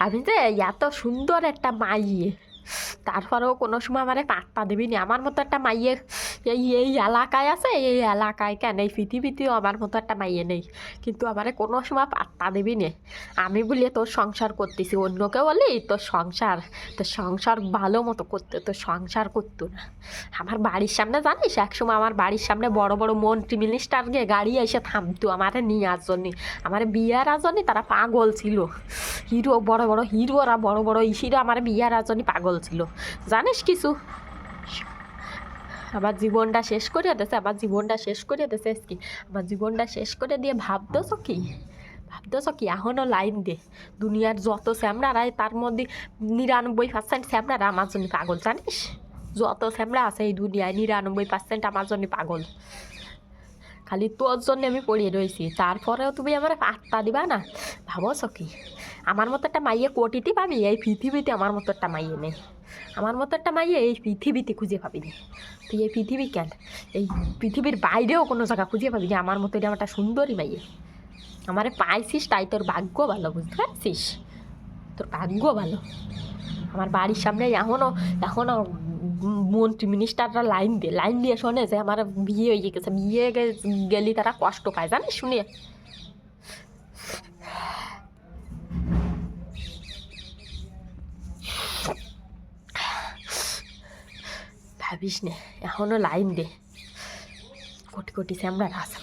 আমি যে এত সুন্দর একটা মাইয়ে, তারপরেও কোনো সময় আমারে পাত্তা দিবি নি। আমার মতো একটা মাইয়ে এই এলাকায় আছে, এই এলাকায় কেন এই পৃথিবীতেও আমার মতো একটা মাইয়ে নেই, কিন্তু আমারে কোনো সময় পাত্তা দিবি নে। আমি বলি তোর সংসার করতেছি, অন্যকে বলি তোর সংসার ভালো মতো করতে, তোর সংসার করতো না। আমার বাড়ির সামনে জানিস, একসময় আমার বাড়ির সামনে বড় বড় মন্ত্রী মিনিস্টার গিয়ে গাড়ি এসে থামতো আমারে নিয়ে আসার জন্যে, আমার বিয়ার জন্যে তারা পাগল ছিল। হিরো, বড় বড় হিরোরা, বড় বড় ইসিরা আমার বিয়ার জন্যে পাগল ছিল, জানিস কিছু। আমার জীবনটা শেষ করে দিয়েছে, আমার জীবনটা শেষ করে দিয়েছে কি, আমার জীবনটা শেষ করে দিয়ে ভাবতেছ কি, ভাবতেছ কি এখনও লাইন দে। দুনিয়ার যত স্যামরারাই তার মধ্যে 99% স্যামরারা আমার জন্য পাগল, জানিস। যত স্যামরা আছে এই দুনিয়ায় 99% আমার জন্য পাগল। খালি তোর জন্য আমি পড়িয়ে রয়েছি, তারপরেও তুমি আমার পাত্তা দিবা না। ভাবছ কি আমার মতো একটা মাইয়ে কোটিতে পাবি? এই পৃথিবীতে আমার মতো একটা মাইয়ে নেই। আমার মতো একটা মাইয়ে এই পৃথিবীতে খুঁজে পাবি না। তুই এই পৃথিবী কেন, এই পৃথিবীর বাইরেও কোনো জায়গা খুঁজে পাবি না আমার মতো এটা একটা সুন্দরী মাইয়ে। আমারে পাইছিস তাই তোর ভাগ্য ভালো, বুঝতে পারছিস? তোর ভাগ্য ভালো। আমার বাড়ির সামনে এখনও মন্ত্রী মিনিস্টাররা লাইন দিয়ে শোনে যে আমার বিয়ে হয়ে গেছে, বিয়ে গেলি তারা কষ্ট পায়, জানিস শুনে। ভাবিস নে, এখনও লাইন দে, কোটি কোটি স্যামরা আছে।